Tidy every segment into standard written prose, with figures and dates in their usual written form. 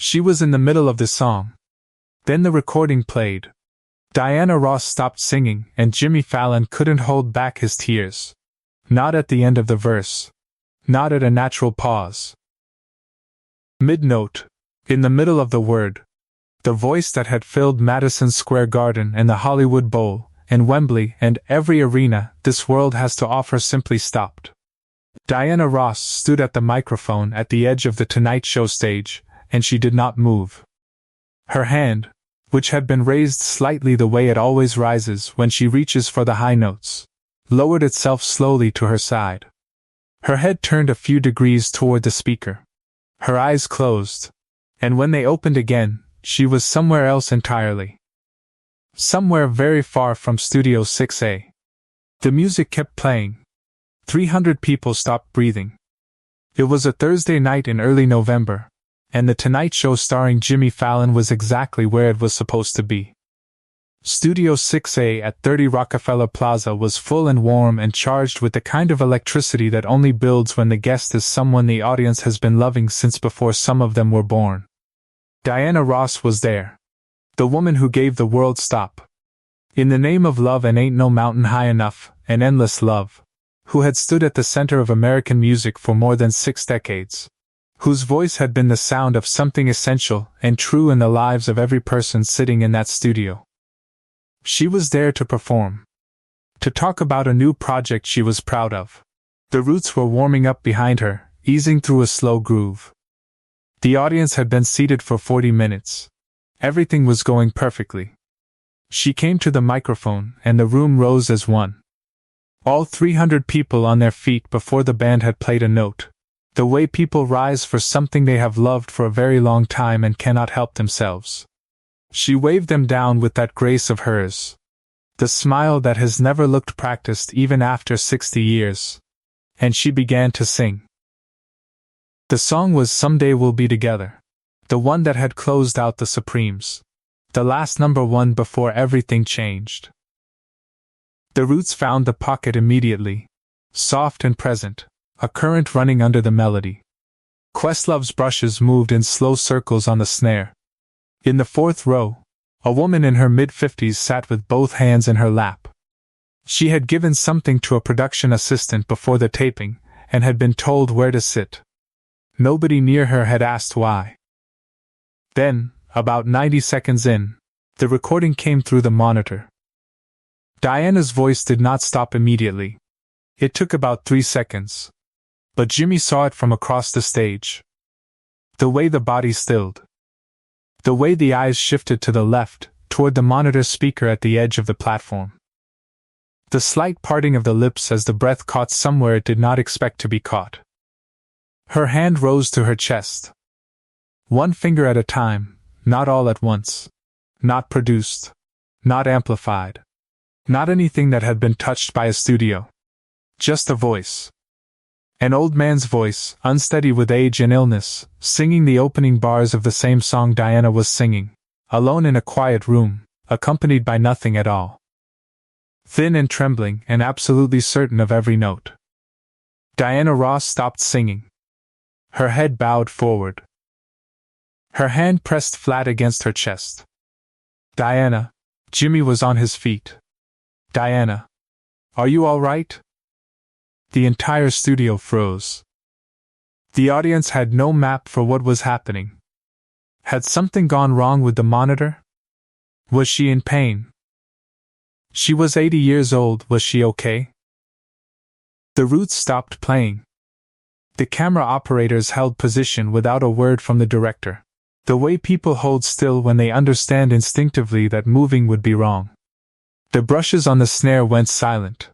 She was in the middle of the song. Then the recording played. Diana Ross stopped singing, and Jimmy Fallon couldn't hold back his tears. Not at the end of the verse. Not at a natural pause. Mid-note. In the middle of the word. The voice that had filled Madison Square Garden and the Hollywood Bowl, and Wembley and every arena this world has to offer simply stopped. Diana Ross stood at the microphone at the edge of the Tonight Show stage, and she did not move. Her hand, which had been raised slightly the way it always rises when she reaches for the high notes, lowered itself slowly to her side. Her head turned a few degrees toward the speaker. Her eyes closed, and when they opened again, she was somewhere else entirely. Somewhere very far from Studio 6A. The music kept playing. 300 people stopped breathing. It was a Thursday night in early November, and the Tonight Show starring Jimmy Fallon was exactly where it was supposed to be. Studio 6A at 30 Rockefeller Plaza was full and warm and charged with the kind of electricity that only builds when the guest is someone the audience has been loving since before some of them were born. Diana Ross was there. The woman who gave the world stop. In the name of love and ain't no mountain high enough, and endless love. Who had stood at the center of American music for more than 6 decades. Whose voice had been the sound of something essential and true in the lives of every person sitting in that studio. She was there to perform. To talk about a new project she was proud of. The roots were warming up behind her, easing through a slow groove. The audience had been seated for 40 minutes. Everything was going perfectly. She came to the microphone, and the room rose as one. All 300 people on their feet before the band had played a note. The way people rise for something they have loved for a very long time and cannot help themselves. She waved them down with that grace of hers. The smile that has never looked practiced even after 60 years. And she began to sing. The song was Someday We'll Be Together. The one that had closed out the Supremes. The last #1 before everything changed. The Roots found the pocket immediately. Soft and present, a current running under the melody. Questlove's brushes moved in slow circles on the snare. In the 4th row, a woman in her mid-50s sat with both hands in her lap. She had given something to a production assistant before the taping, and had been told where to sit. Nobody near her had asked why. Then, about 90 seconds in, the recording came through the monitor. Diana's voice did not stop immediately. It took about 3 seconds. But Jimmy saw it from across the stage. The way the body stilled. The way the eyes shifted to the left, toward the monitor speaker at the edge of the platform. The slight parting of the lips as the breath caught somewhere it did not expect to be caught. Her hand rose to her chest. One finger at a time, not all at once. Not produced. Not amplified. Not anything that had been touched by a studio. Just a voice. An old man's voice, unsteady with age and illness, singing the opening bars of the same song Diana was singing, alone in a quiet room, accompanied by nothing at all. Thin and trembling and absolutely certain of every note. Diana Ross stopped singing. Her head bowed forward. Her hand pressed flat against her chest. Diana. Jimmy was on his feet. Diana. Are you all right? The entire studio froze. The audience had no map for what was happening. Had something gone wrong with the monitor? Was she in pain? She was 80 years old, was she okay? The Roots stopped playing. The camera operators held position without a word from the director. The way people hold still when they understand instinctively that moving would be wrong. The brushes on the snare went silent.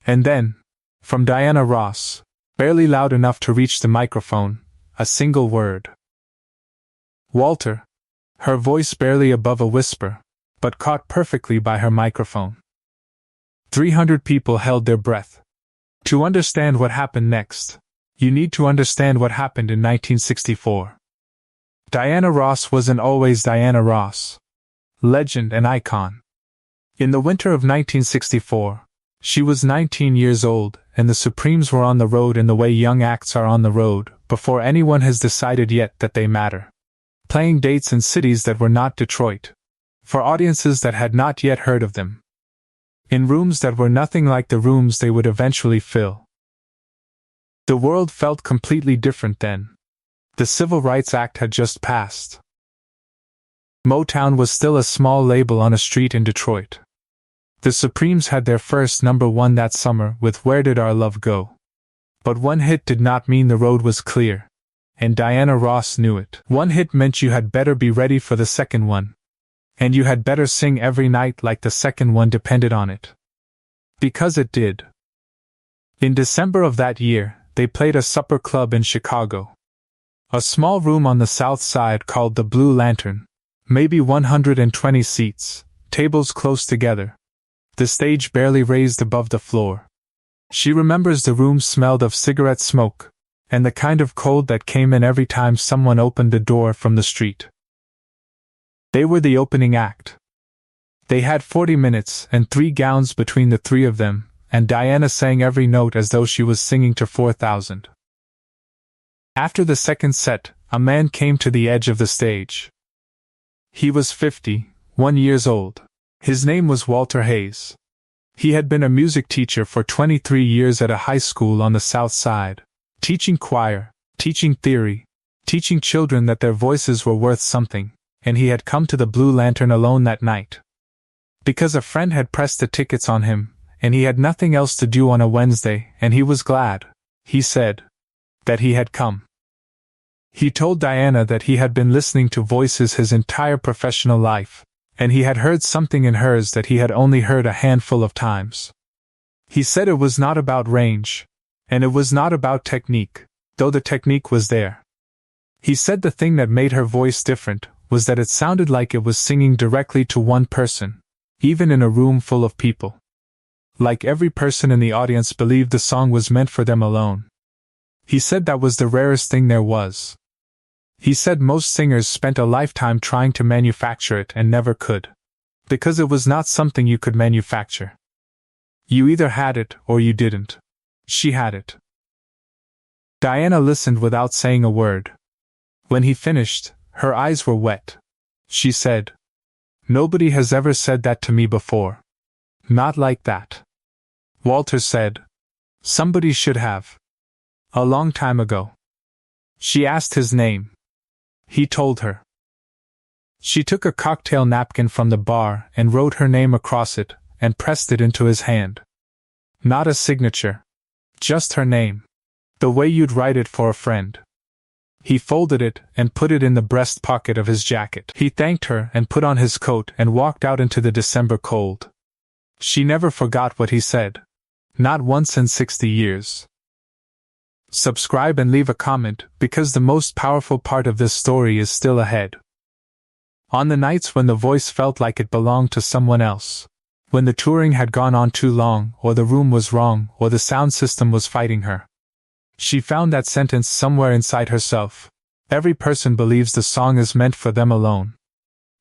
And then, from Diana Ross, barely loud enough to reach the microphone, a single word. Walter. Her voice barely above a whisper, but caught perfectly by her microphone. 300 people held their breath. To understand what happened next, you need to understand what happened in 1964. Diana Ross wasn't always Diana Ross. Legend and icon. In the winter of 1964, she was 19 years old, and the Supremes were on the road in the way young acts are on the road, before anyone has decided yet that they matter. playing dates in cities that were not Detroit, for audiences that had not yet heard of them, in rooms that were nothing like the rooms they would eventually fill. The world felt completely different then. The Civil Rights Act had just passed. Motown was still a small label on a street in Detroit. The Supremes had their first #1 that summer with Where Did Our Love Go? But one hit did not mean the road was clear, and Diana Ross knew it. One hit meant you had better be ready for the second one, and you had better sing every night like the second one depended on it. Because it did. In December of that year, they played a supper club in Chicago. A small room on the south side called the Blue Lantern, maybe 120 seats, tables close together. The stage barely raised above the floor. She remembers the room smelled of cigarette smoke, and the kind of cold that came in every time someone opened the door from the street. They were the opening act. They had 40 minutes and 3 gowns between the three of them, and Diana sang every note as though she was singing to 4,000. After the second set, a man came to the edge of the stage. He was 51 years old. His name was Walter Hayes. He had been a music teacher for 23 years at a high school on the South Side, teaching choir, teaching theory, teaching children that their voices were worth something, and he had come to the Blue Lantern alone that night. Because a friend had pressed the tickets on him, and he had nothing else to do on a Wednesday, and he was glad, he said, that he had come. He told Diana that he had been listening to voices his entire professional life, and he had heard something in hers that he had only heard a handful of times. He said it was not about range, and it was not about technique, though the technique was there. He said the thing that made her voice different was that it sounded like it was singing directly to one person, even in a room full of people. Like every person in the audience believed the song was meant for them alone. He said that was the rarest thing there was. He said most singers spent a lifetime trying to manufacture it and never could. Because it was not something you could manufacture. You either had it or you didn't. She had it. Diana listened without saying a word. When he finished, her eyes were wet. She said, "Nobody has ever said that to me before. Not like that." Walter said, "Somebody should have. A long time ago." She asked his name. He told her. She took a cocktail napkin from the bar and wrote her name across it and pressed it into his hand. Not a signature. Just her name. The way you'd write it for a friend. He folded it and put it in the breast pocket of his jacket. He thanked her and put on his coat and walked out into the December cold. She never forgot what he said. Not once in 60 years. Subscribe and leave a comment, because the most powerful part of this story is still ahead. On the nights when the voice felt like it belonged to someone else, when the touring had gone on too long, or the room was wrong, or the sound system was fighting her, she found that sentence somewhere inside herself. Every person believes the song is meant for them alone.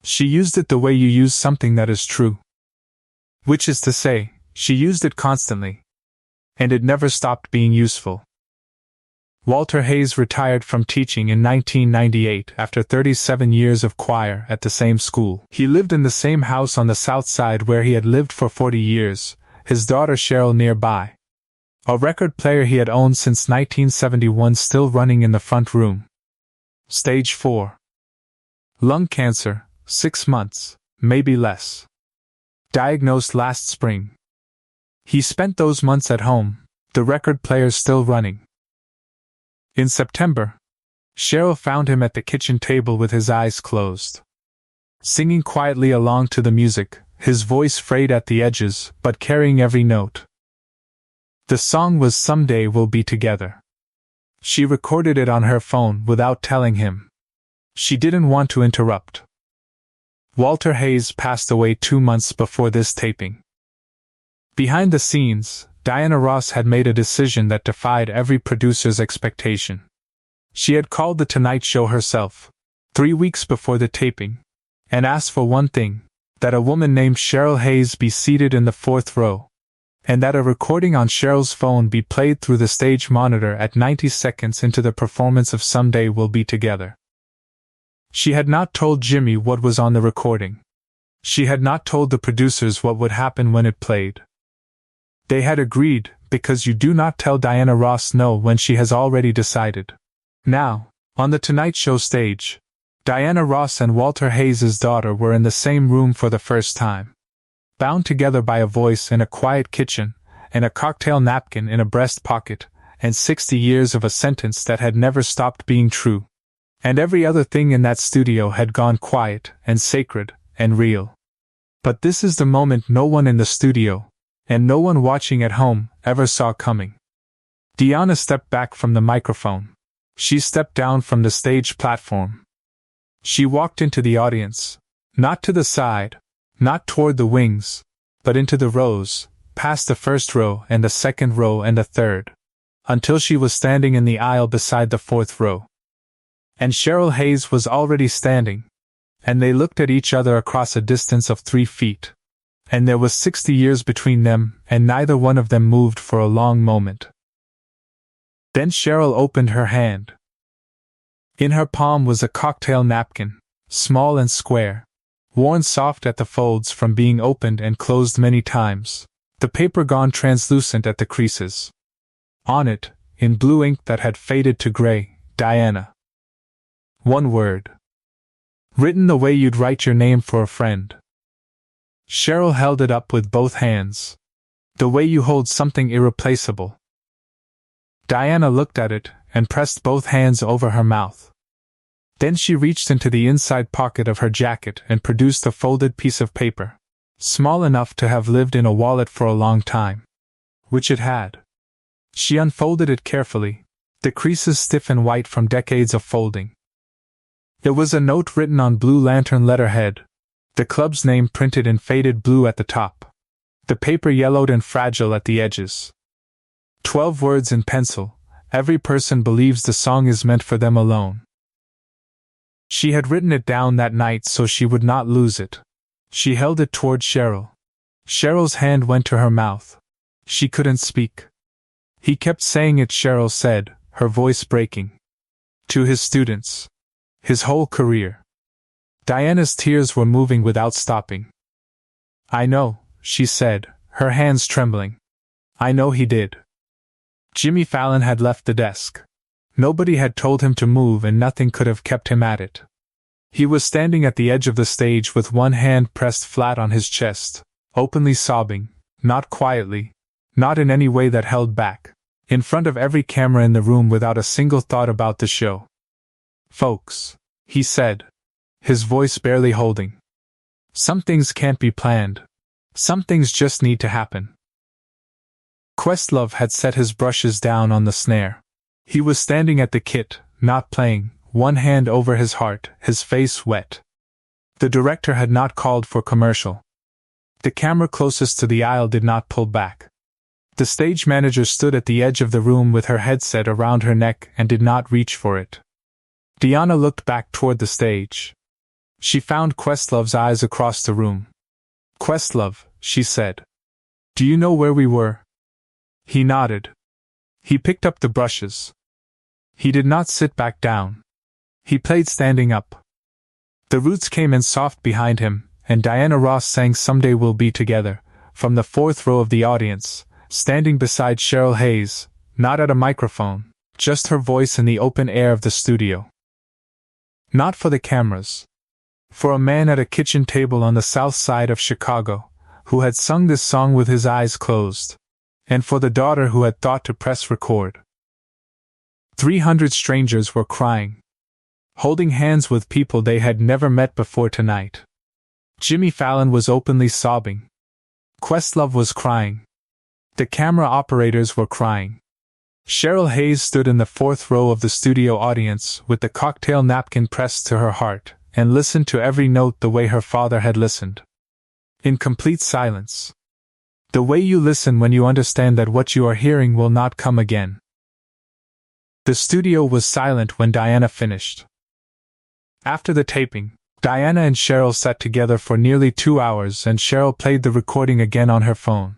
She used it the way you use something that is true. Which is to say, she used it constantly. And it never stopped being useful. Walter Hayes retired from teaching in 1998 after 37 years of choir at the same school. He lived in the same house on the South Side where he had lived for 40 years, his daughter Cheryl nearby. A record player he had owned since 1971 still running in the front room. Stage 4. Lung cancer, 6 months, maybe less. Diagnosed last spring. He spent those months at home, the record player still running. In September, Cheryl found him at the kitchen table with his eyes closed. Singing quietly along to the music, his voice frayed at the edges, but carrying every note. The song was "Someday We'll Be Together." She recorded it on her phone without telling him. She didn't want to interrupt. Walter Hayes passed away 2 months before this taping. Behind the scenes, Diana Ross had made a decision that defied every producer's expectation. She had called The Tonight Show herself, 3 weeks before the taping, and asked for one thing: that a woman named Cheryl Hayes be seated in the 4th row, and that a recording on Cheryl's phone be played through the stage monitor at 90 seconds into the performance of "Someday We'll Be Together." She had not told Jimmy what was on the recording. She had not told the producers what would happen when it played. They had agreed, because you do not tell Diana Ross no when she has already decided. Now, on the Tonight Show stage, Diana Ross and Walter Hayes' daughter were in the same room for the first time. Bound together by a voice in a quiet kitchen, and a cocktail napkin in a breast pocket, and 60 years of a sentence that had never stopped being true. And every other thing in that studio had gone quiet, and sacred, and real. But this is the moment no one in the studio, and no one watching at home, ever saw coming. Diana stepped back from the microphone. She stepped down from the stage platform. She walked into the audience, not to the side, not toward the wings, but into the rows, past the first row and the second row and the third, until she was standing in the aisle beside the fourth row. And Cheryl Hayes was already standing, and they looked at each other across a distance of 3 feet. And there was 60 years between them, and neither one of them moved for a long moment. Then Cheryl opened her hand. In her palm was a cocktail napkin, small and square, worn soft at the folds from being opened and closed many times, the paper gone translucent at the creases. On it, in blue ink that had faded to gray, Diana. One word. Written the way you'd write your name for a friend. Cheryl held it up with both hands. The way you hold something irreplaceable. Diana looked at it, and pressed both hands over her mouth. Then she reached into the inside pocket of her jacket and produced a folded piece of paper, small enough to have lived in a wallet for a long time. Which it had. She unfolded it carefully, the creases stiff and white from decades of folding. It was a note written on blue lantern letterhead, the club's name printed in faded blue at the top, the paper yellowed and fragile at the edges. 12 words in pencil, every person believes the song is meant for them alone. She had written it down that night so she would not lose it. She held it toward Cheryl. Cheryl's hand went to her mouth. She couldn't speak. He kept saying it, Cheryl said, her voice breaking. To his students. His whole career. Diana's tears were moving without stopping. I know, she said, her hands trembling. I know he did. Jimmy Fallon had left the desk. Nobody had told him to move and nothing could have kept him at it. He was standing at the edge of the stage with one hand pressed flat on his chest, openly sobbing, not quietly, not in any way that held back, in front of every camera in the room without a single thought about the show. Folks, he said, his voice barely holding. Some things can't be planned. Some things just need to happen. Questlove had set his brushes down on the snare. He was standing at the kit, not playing, one hand over his heart, his face wet. The director had not called for commercial. The camera closest to the aisle did not pull back. The stage manager stood at the edge of the room with her headset around her neck and did not reach for it. Diana looked back toward the stage. She found Questlove's eyes across the room. Questlove, she said. Do you know where we were? He nodded. He picked up the brushes. He did not sit back down. He played standing up. The Roots came in soft behind him, and Diana Ross sang Someday We'll Be Together, from the fourth row of the audience, standing beside Cheryl Hayes, not at a microphone, just her voice in the open air of the studio. Not for the cameras. For a man at a kitchen table on the south side of Chicago, who had sung this song with his eyes closed. And for the daughter who had thought to press record. 300 strangers were crying. Holding hands with people they had never met before tonight. Jimmy Fallon was openly sobbing. Questlove was crying. The camera operators were crying. Cheryl Hayes stood in the fourth row of the studio audience with the cocktail napkin pressed to her heart, and listened to every note the way her father had listened. In complete silence. The way you listen when you understand that what you are hearing will not come again. The studio was silent when Diana finished. After the taping, Diana and Cheryl sat together for nearly 2 hours and Cheryl played the recording again on her phone.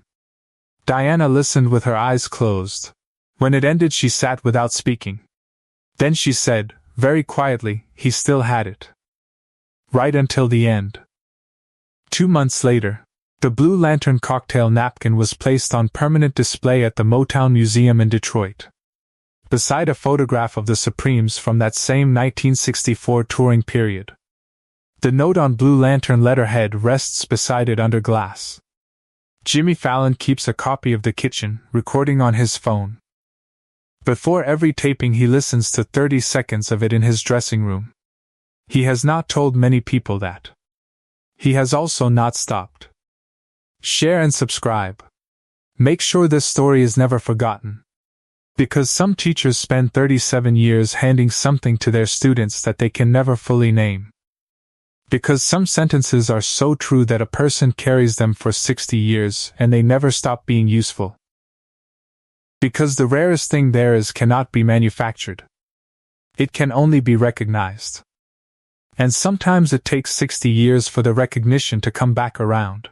Diana listened with her eyes closed. When it ended she sat without speaking. Then she said, very quietly, he still had it. right until the end. 2 months later, the Blue Lantern cocktail napkin was placed on permanent display at the Motown Museum in Detroit, beside a photograph of the Supremes from that same 1964 touring period. The note on Blue Lantern letterhead rests beside it under glass. Jimmy Fallon keeps a copy of The Kitchen recording on his phone. Before every taping he listens to 30 seconds of it in his dressing room. He has not told many people that. He has also not stopped. Share and subscribe. Make sure this story is never forgotten. Because some teachers spend 37 years handing something to their students that they can never fully name. Because some sentences are so true that a person carries them for 60 years and they never stop being useful. Because the rarest thing there is cannot be manufactured. It can only be recognized. And sometimes it takes 60 years for the recognition to come back around.